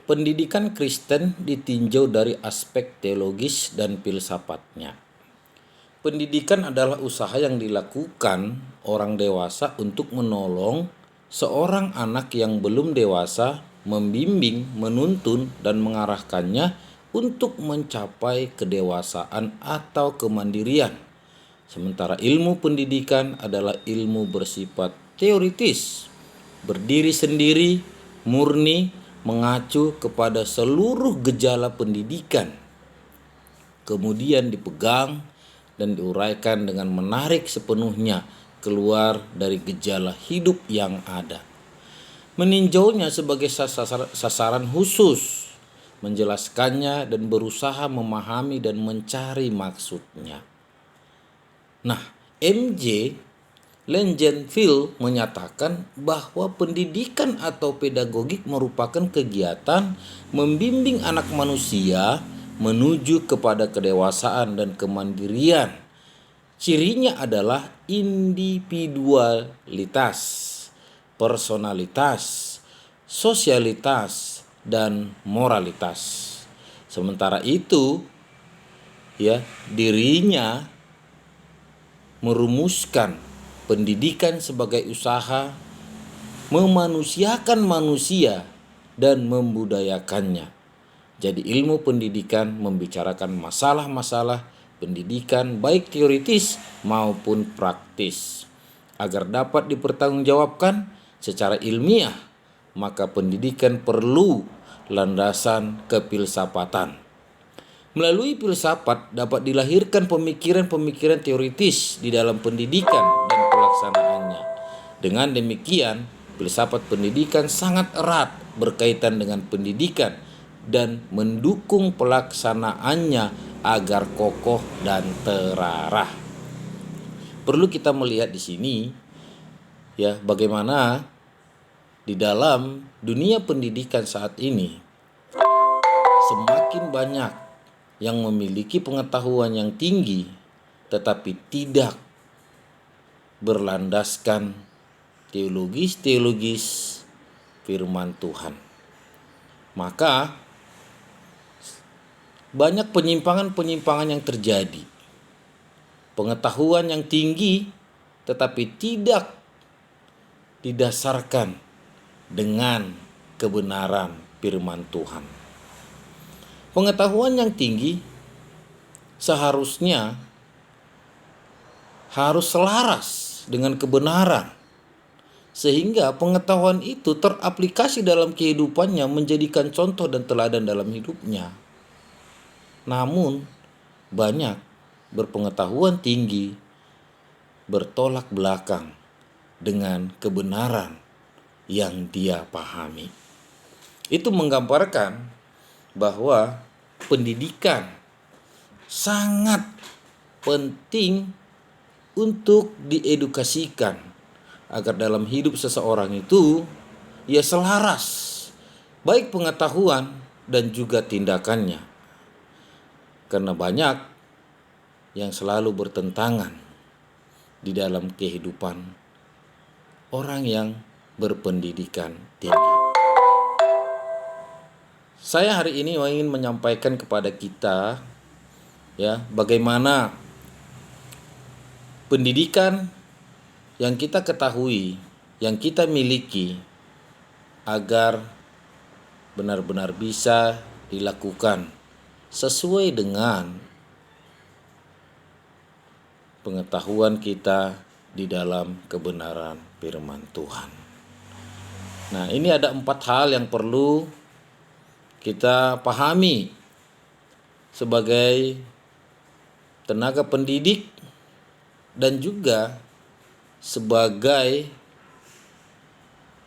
Pendidikan Kristen ditinjau dari aspek teologis dan filsafatnya. Pendidikan adalah usaha yang dilakukan orang dewasa untuk menolong seorang anak yang belum dewasa, membimbing, menuntun, dan mengarahkannya untuk mencapai kedewasaan atau kemandirian. Sementara ilmu pendidikan adalah ilmu bersifat teoritis, berdiri sendiri, murni, mengacu kepada seluruh gejala pendidikan, kemudian dipegang dan diuraikan dengan menarik sepenuhnya keluar dari gejala hidup yang ada. Meninjaunya sebagai sasaran khusus, menjelaskannya dan berusaha memahami dan mencari maksudnya. Nah, M.J. Langenfeld menyatakan bahwa pendidikan atau pedagogik merupakan kegiatan membimbing anak manusia menuju kepada kedewasaan dan kemandirian. Cirinya adalah individualitas, personalitas, sosialitas, dan moralitas. Sementara itu, dirinya merumuskan pendidikan sebagai usaha memanusiakan manusia dan membudayakannya. Jadi ilmu pendidikan membicarakan masalah-masalah pendidikan baik teoritis maupun praktis. Agar dapat dipertanggungjawabkan secara ilmiah, maka pendidikan perlu landasan kefilsafatan. Melalui filsafat dapat dilahirkan pemikiran-pemikiran teoritis di dalam pendidikan dan pelaksanaannya. Dengan demikian, filsafat pendidikan sangat erat berkaitan dengan pendidikan dan mendukung pelaksanaannya agar kokoh dan terarah. Perlu kita melihat di sini bagaimana di dalam dunia pendidikan saat ini semakin banyak yang memiliki pengetahuan yang tinggi tetapi tidak berlandaskan teologis firman Tuhan. Maka banyak penyimpangan-penyimpangan yang terjadi. Pengetahuan yang tinggi tetapi tidak didasarkan dengan kebenaran firman Tuhan. Pengetahuan yang tinggi seharusnya harus selaras dengan kebenaran, sehingga pengetahuan itu teraplikasi dalam kehidupannya, menjadikan contoh dan teladan dalam hidupnya. Namun banyak berpengetahuan tinggi bertolak belakang dengan kebenaran yang dia pahami. Itu menggambarkan bahwa pendidikan sangat penting untuk diedukasikan agar dalam hidup seseorang itu selaras baik pengetahuan dan juga tindakannya. Karena banyak yang selalu bertentangan di dalam kehidupan orang yang berpendidikan tinggi. Saya hari ini ingin menyampaikan kepada kita bagaimana pendidikan yang kita ketahui, yang kita miliki agar benar-benar bisa dilakukan sesuai dengan pengetahuan kita di dalam kebenaran firman Tuhan. Nah, ini ada 4 hal yang perlu kita pahami sebagai tenaga pendidik dan juga sebagai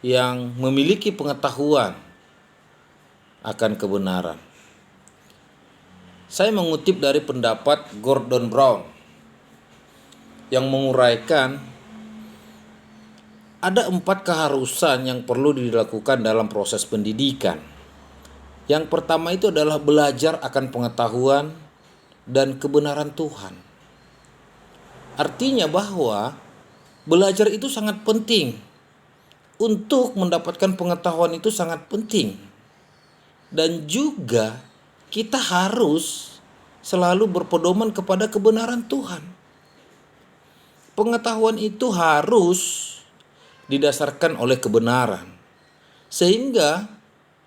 yang memiliki pengetahuan akan kebenaran. Saya mengutip dari pendapat Gordon Brown yang menguraikan ada 4 keharusan yang perlu dilakukan dalam proses pendidikan. Yang pertama itu adalah belajar akan pengetahuan dan kebenaran Tuhan. Artinya bahwa belajar itu sangat penting. Untuk mendapatkan pengetahuan itu sangat penting. Dan juga kita harus selalu berpedoman kepada kebenaran Tuhan. Pengetahuan itu harus didasarkan oleh kebenaran. Sehingga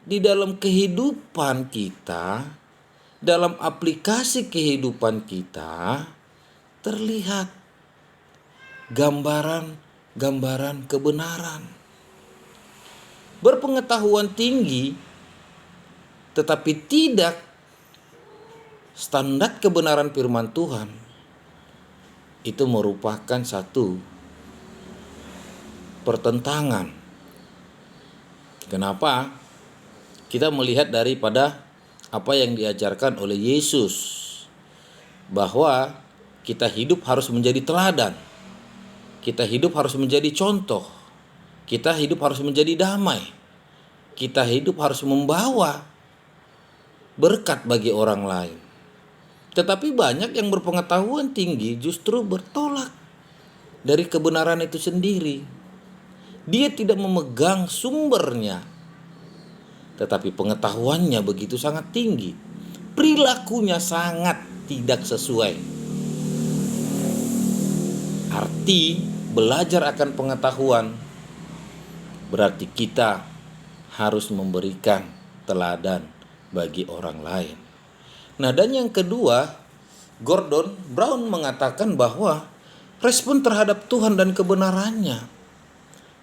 di dalam kehidupan kita, dalam aplikasi kehidupan kita, terlihat gambaran-gambaran kebenaran. Berpengetahuan tinggi tetapi tidak standar kebenaran firman Tuhan, itu merupakan satu pertentangan. Kenapa? Kita melihat daripada apa yang diajarkan oleh Yesus, bahwa kita hidup harus menjadi teladan, kita hidup harus menjadi contoh, kita hidup harus menjadi damai, kita hidup harus membawa berkat bagi orang lain. Tetapi banyak yang berpengetahuan tinggi justru bertolak dari kebenaran itu sendiri. Dia tidak memegang sumbernya, tetapi pengetahuannya begitu sangat tinggi, perilakunya sangat tidak sesuai. Arti belajar akan pengetahuan berarti kita harus memberikan teladan bagi orang lain. Nah, dan yang kedua, Gordon Brown mengatakan bahwa respon terhadap Tuhan dan kebenarannya.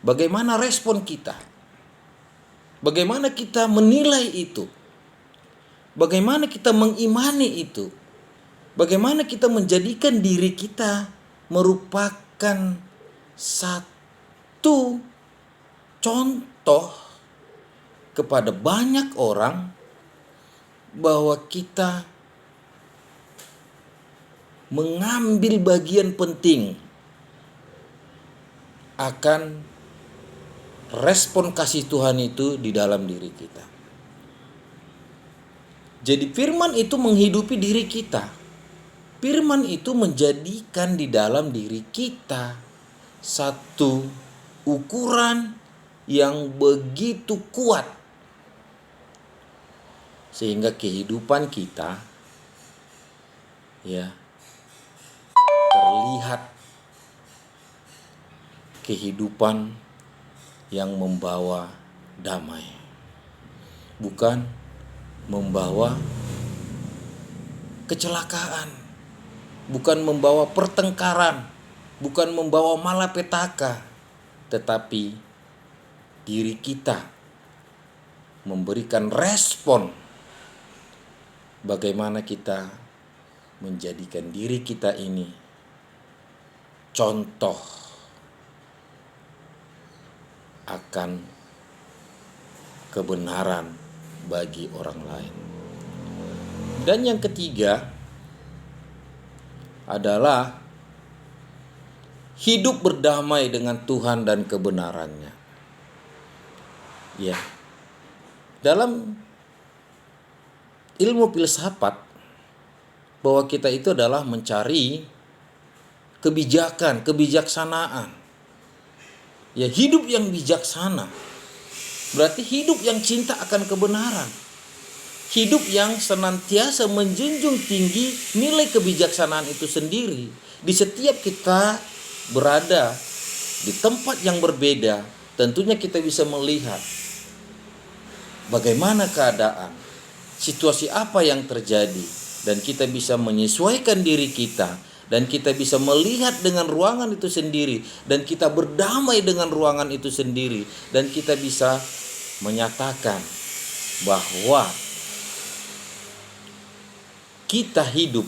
Bagaimana respon kita? Bagaimana kita menilai itu? Bagaimana kita mengimani itu? Bagaimana kita menjadikan diri kita merupakan satu contoh kepada banyak orang bahwa kita mengambil bagian penting akan respon kasih Tuhan itu di dalam diri kita. Jadi firman itu menghidupi diri kita. Firman itu menjadikan di dalam diri kita satu ukuran yang begitu kuat, sehingga kehidupan kita terlihat kehidupan yang membawa damai, bukan membawa kecelakaan, bukan membawa pertengkaran, bukan membawa malapetaka, tetapi diri kita memberikan respon bagaimana kita menjadikan diri kita ini contoh akan kebenaran bagi orang lain. Dan yang ketiga adalah hidup berdamai dengan Tuhan dan kebenarannya. Ya. Dalam ilmu filsafat, bahwa kita itu adalah mencari kebijaksanaan. Ya, hidup yang bijaksana berarti hidup yang cinta akan kebenaran. Hidup yang senantiasa menjunjung tinggi nilai kebijaksanaan itu sendiri. Di setiap kita berada di tempat yang berbeda, tentunya kita bisa melihat bagaimana keadaan, situasi apa yang terjadi, dan kita bisa menyesuaikan diri kita, dan kita bisa melihat dengan ruangan itu sendiri, dan kita berdamai dengan ruangan itu sendiri, dan kita bisa menyatakan bahwa kita hidup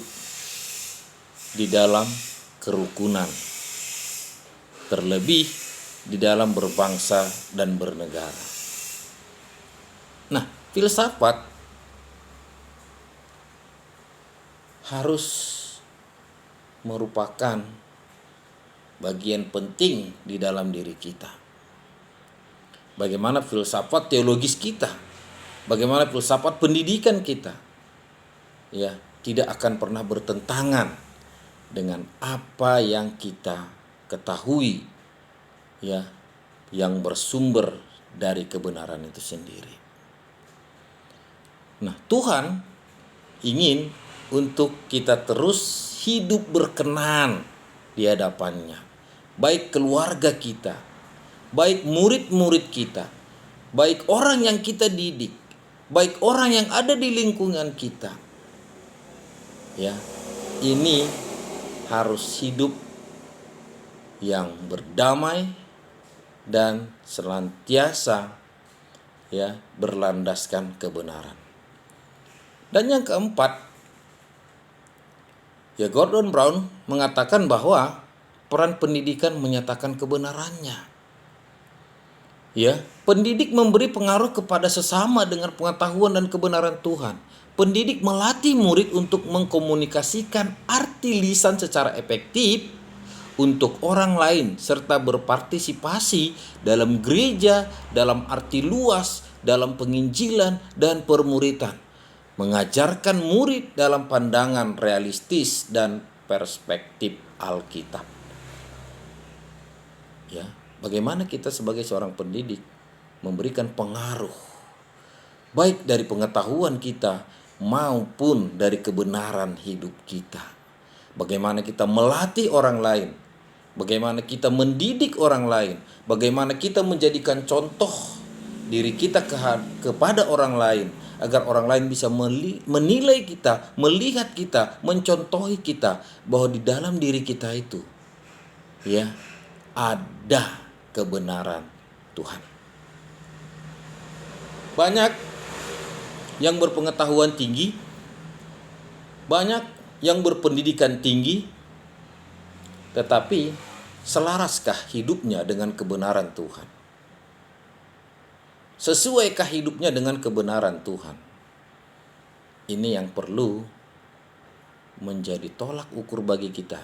di dalam kerukunan, terlebih di dalam berbangsa dan bernegara. Nah, filsafat harus merupakan bagian penting di dalam diri kita. Bagaimana filsafat teologis kita, bagaimana filsafat pendidikan kita, ya, tidak akan pernah bertentangan dengan apa yang kita ketahui, ya, yang bersumber dari kebenaran itu sendiri. Nah, Tuhan ingin untuk kita terus hidup berkenan di hadapannya. Baik keluarga kita, baik murid-murid kita, baik orang yang kita didik, baik orang yang ada di lingkungan kita. Ya, ini harus hidup yang berdamai dan senantiasa ya berlandaskan kebenaran. Dan yang keempat, ya Gordon Brown mengatakan bahwa peran pendidikan menyatakan kebenarannya. Ya, pendidik memberi pengaruh kepada sesama dengan pengetahuan dan kebenaran Tuhan. Pendidik melatih murid untuk mengkomunikasikan arti lisan secara efektif untuk orang lain serta berpartisipasi dalam gereja, dalam arti luas, dalam penginjilan dan permuritan. Mengajarkan murid dalam pandangan realistis dan perspektif Alkitab. Ya, bagaimana kita sebagai seorang pendidik memberikan pengaruh baik dari pengetahuan kita maupun dari kebenaran hidup kita. Bagaimana kita melatih orang lain, bagaimana kita mendidik orang lain, bagaimana kita menjadikan contoh diri kita kepada orang lain, agar orang lain bisa menilai kita, melihat kita, mencontohi kita bahwa di dalam diri kita itu ya ada kebenaran Tuhan. Banyak yang berpengetahuan tinggi, banyak yang berpendidikan tinggi, tetapi selaraskah hidupnya dengan kebenaran Tuhan? Sesuaikah hidupnya dengan kebenaran Tuhan? Ini yang perlu menjadi tolak ukur bagi kita.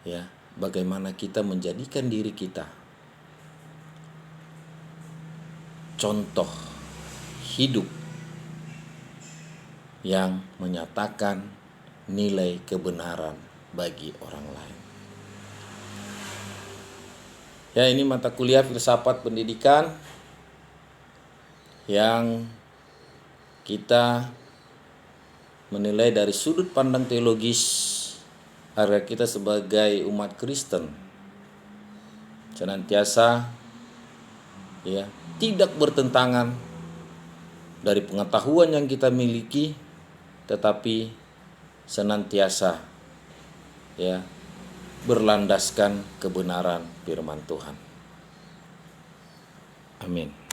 Ya, bagaimana kita menjadikan diri kita contoh hidup yang menyatakan nilai kebenaran bagi orang lain. Ya, ini mata kuliah filsafat pendidikan yang kita menilai dari sudut pandang teologis agar kita sebagai umat Kristen senantiasa ya tidak bertentangan dari pengetahuan yang kita miliki, tetapi senantiasa ya berlandaskan kebenaran firman Tuhan. Amin.